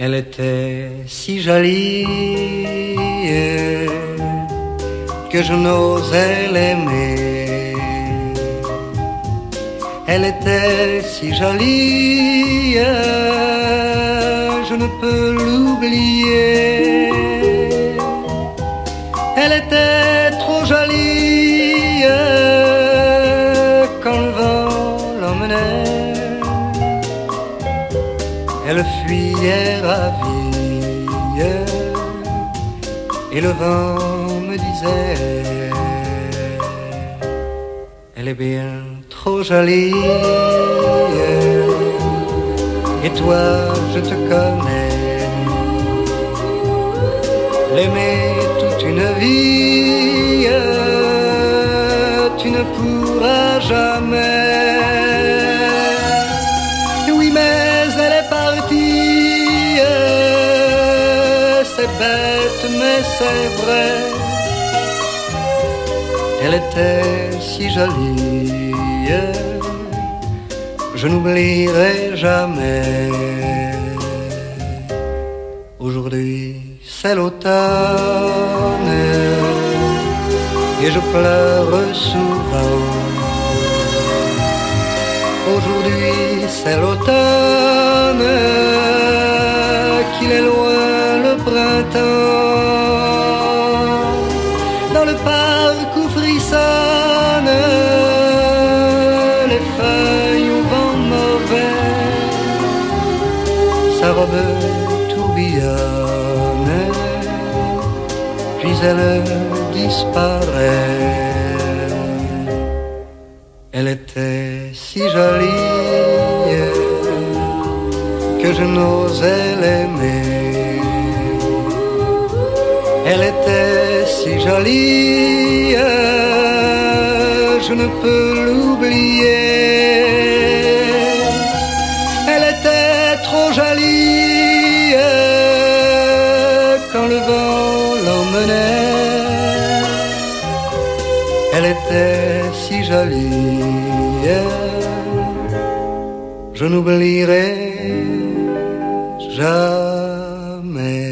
Elle était si jolie que je n'osais l'aimer. Elle était si jolie, je ne peux l'oublier. Elle était trop jolie quand le vent l'emmenait. Elle fuyait ravie et le vent me disait: elle est bien trop jolie. Et toi, je te connais, l'aimer toute une vie, tu ne pourras jamais. Oui, mais elle est partie, c'est bête, mais c'est vrai. Elle était si jolie, je n'oublierai jamais. Aujourd'hui c'est l'automne et je pleure souvent. Aujourd'hui c'est l'automne, qu'il est loin le printemps. Dans le parc où frissonnent les feuilles au vent mauvais, sa robe tourbillonne, puis elle disparaît. Elle était si jolie que je n'osais l'aimer. Elle était si jolie, je ne peux l'oublier. Elle était trop jolie quand le vent l'emmenait. Elle était si jolie, je n'oublierai jamais.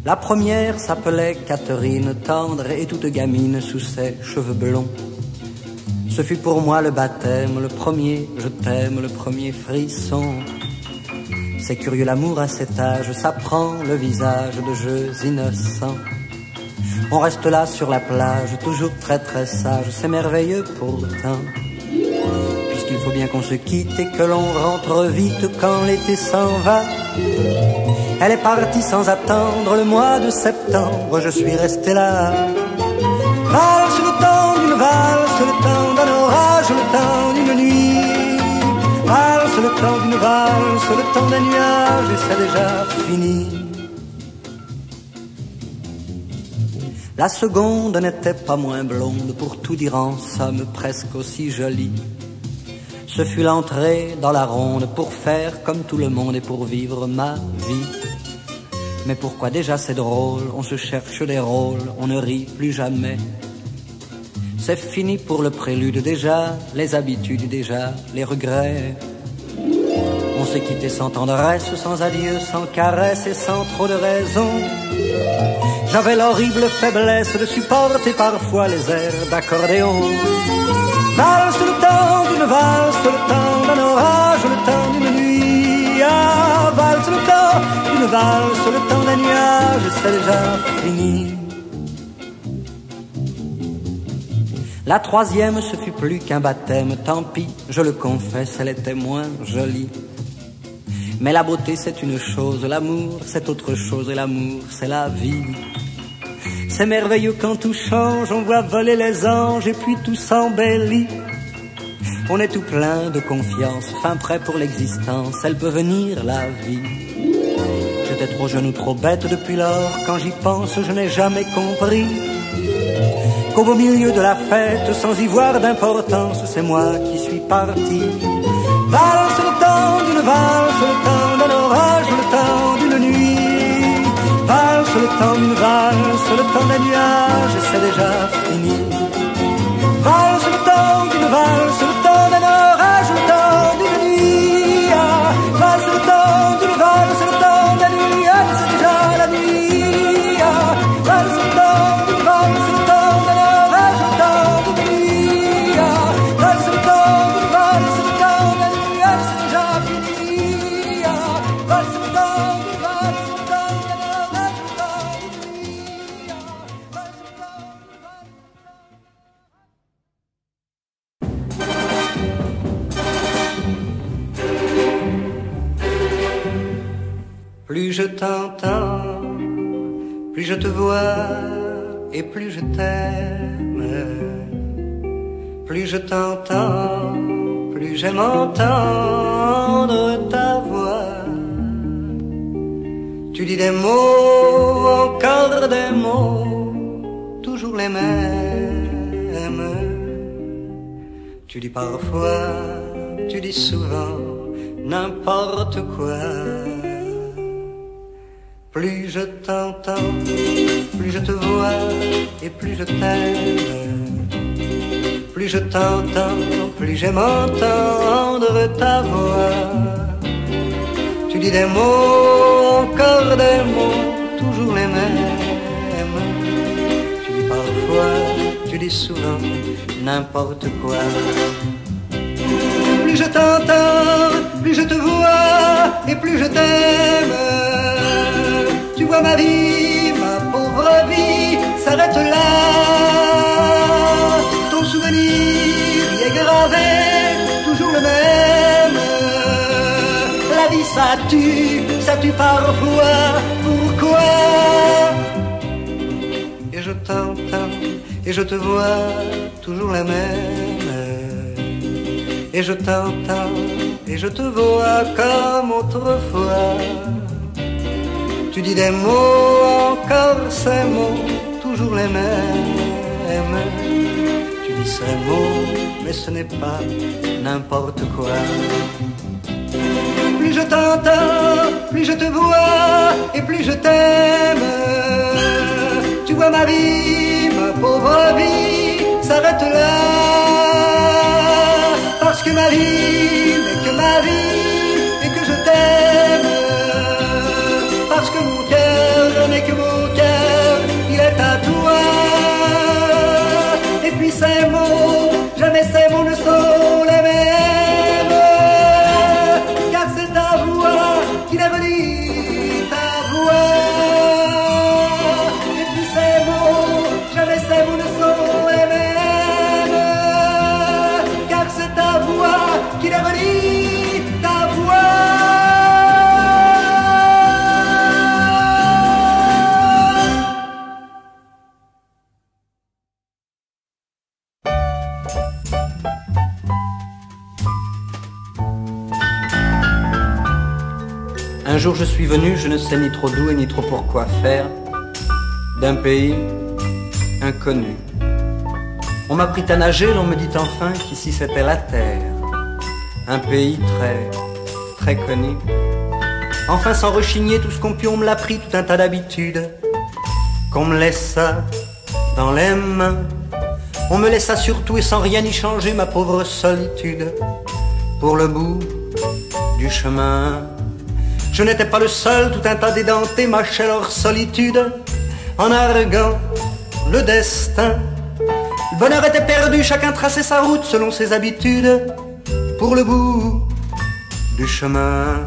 La première s'appelait Catherine, tendre et toute gamine sous ses cheveux blonds. Ce fut pour moi le baptême, le premier je t'aime, le premier frisson. C'est curieux l'amour à cet âge, ça prend le visage de jeux innocents. On reste là sur la plage, toujours très très sage, c'est merveilleux pourtant. Puisqu'il faut bien qu'on se quitte et que l'on rentre vite quand l'été s'en va. Elle est partie sans attendre le mois de septembre, je suis resté là. Valse le temps d'une valse, le temps d'un orage, le temps d'une nuit. Valse le temps d'une valse, le temps d'un nuage, et c'est déjà fini. La seconde n'était pas moins blonde, pour tout dire en somme presque aussi jolie. Ce fut l'entrée dans la ronde pour faire comme tout le monde et pour vivre ma vie. Mais pourquoi déjà c'est drôle, on se cherche des rôles, on ne rit plus jamais. C'est fini pour le prélude déjà, les habitudes déjà, les regrets. On s'est quitté sans tendresse, sans adieu, sans caresse et sans trop de raison. J'avais l'horrible faiblesse de supporter parfois les airs d'accordéon. Valse le temps d'une valse, le temps d'un orage, le temps d'une nuit. Ah, valse le temps d'une valse, le temps d'un nuage, c'est déjà fini. La troisième, ce fut plus qu'un baptême, tant pis, je le confesse, elle était moins jolie. Mais la beauté c'est une chose, l'amour c'est autre chose, et l'amour c'est la vie. C'est merveilleux quand tout change, on voit voler les anges et puis tout s'embellit. On est tout plein de confiance, fin prêt pour l'existence, elle peut venir la vie. J'étais trop jeune ou trop bête depuis lors, quand j'y pense je n'ai jamais compris qu'au beau milieu de la fête, sans y voir d'importance, c'est moi qui suis parti. Valse le temps d'une valse, le temps d'un orage, le temps d'une nuit. Valse le temps d'une valse, le temps d'un nuage, et c'est déjà fini. Valse le temps d'une valse, le temps d'un orage, le temps d'une nuit. Ah, valse le temps d'une valse, le temps d'un nuage, c'est déjà la nuit. Ah, valse le temps d'une valse, le temps d'un orage, le temps d'une nuit. Ah, valse le temps d'une valse, le temps d'un nuage, c'est déjà fini. Ah, valse le temps d'une valse, le temps d'un orage, le temps d'une nuit. Ah, valse le temps d'une valse. Plus je t'entends, plus je te vois et plus je t'aime. Plus je t'entends, plus j'aime entendre ta voix. Tu dis des mots, encore des mots, toujours les mêmes. Tu dis parfois, tu dis souvent, n'importe quoi. Plus je t'entends, plus je te vois et plus je t'aime. Plus je t'entends, plus j'aime entendre ta voix. Tu dis des mots, encore des mots, toujours les mêmes. Tu dis parfois, tu dis souvent, n'importe quoi. Plus je t'entends, plus je te vois et plus je t'aime. Tu vois ma vie, ma pauvre vie s'arrête là. Ton souvenir y est gravé, toujours le même. La vie ça tue parfois, pourquoi? Et je t'entends, et je te vois, toujours la même. Et je t'entends, et je te vois comme autrefois. Tu dis des mots, encore ces mots, toujours les mêmes. Tu dis ces mots, mais ce n'est pas n'importe quoi. Plus je t'entends, plus je te vois et plus je t'aime. Tu vois ma vie, ma pauvre vie s'arrête là. Parce que ma vie n'est que ma vie et que je t'aime. Parce que mon cœur n'est que mon cœur, il est à toi. Et puis ces mots, jamais ces mots ne sont les mêmes. Car c'est ta voix qui lève ta voix. Et puis ces mots, jamais ces mots ne sont les mêmes. Car c'est ta voix qui lève ta voix. Un jour je suis venu, je ne sais ni trop d'où et ni trop pourquoi faire, d'un pays inconnu. On m'apprit à nager, l'on me dit enfin qu'ici c'était la terre, un pays très connu. Enfin sans rechigner tout ce qu'on put, on me l'a pris, tout un tas d'habitudes qu'on me laissa dans les mains. On me laissa surtout et sans rien y changer ma pauvre solitude pour le bout du chemin. Je n'étais pas le seul, tout un tas d'édentés mâchaient leur solitude en arguant le destin. Le bonheur était perdu, chacun traçait sa route selon ses habitudes pour le bout du chemin.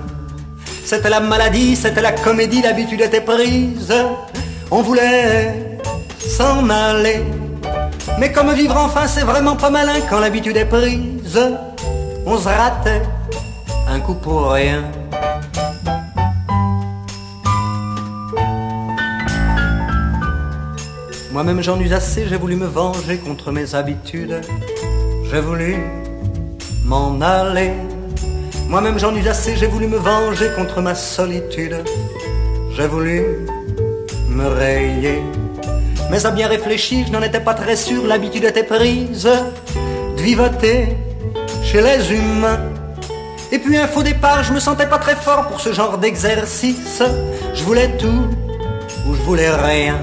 C'était la maladie, c'était la comédie, l'habitude était prise. On voulait s'en aller, mais comme vivre enfin c'est vraiment pas malin quand l'habitude est prise. On se ratait un coup pour rien. Moi-même j'en eus assez, j'ai voulu me venger contre mes habitudes. J'ai voulu m'en aller. Moi-même j'en eus assez, j'ai voulu me venger contre ma solitude. J'ai voulu me rayer. Mais à bien réfléchir, je n'en étais pas très sûr, l'habitude était prise de vivoter chez les humains. Et puis un faux départ, je me sentais pas très fort pour ce genre d'exercice. Je voulais tout ou je voulais rien.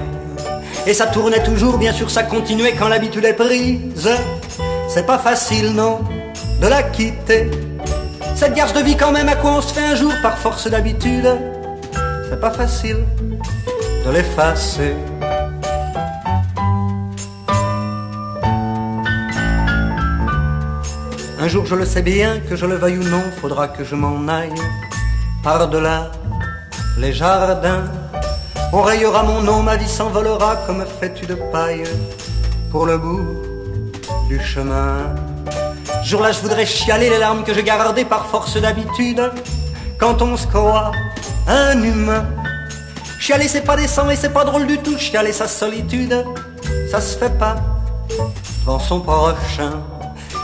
Et ça tournait toujours, bien sûr ça continuait quand l'habitude est prise. C'est pas facile non, de la quitter. Cette garce de vie quand même, à quoi on se fait un jour par force d'habitude. C'est pas facile de l'effacer. Un jour je le sais bien, que je le veuille ou non, faudra que je m'en aille. Par-delà les jardins, on rayera mon nom, ma vie s'envolera comme fétu de paille pour le bout du chemin. Jour-là je voudrais chialer les larmes que j'ai gardées par force d'habitude. Quand on se croit un humain, chialer c'est pas décent et c'est pas drôle du tout. Chialer sa solitude, ça se fait pas devant son prochain.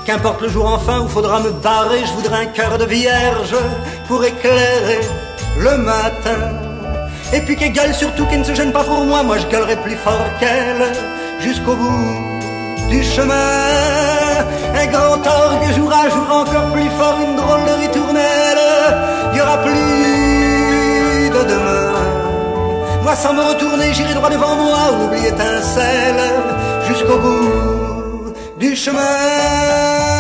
Qu'importe le jour enfin où faudra me barrer, je voudrais un cœur de vierge pour éclairer le matin. Et puis qu'elle gueule surtout, qu'elle ne se gêne pas pour moi, moi je gueulerai plus fort qu'elle jusqu'au bout du chemin. Un grand orgue jour à jour encore plus fort, une drôle de ritournelle. Il y aura plus de demain. Moi sans me retourner, j'irai droit devant moi, oublie étincelle jusqu'au bout du chemin.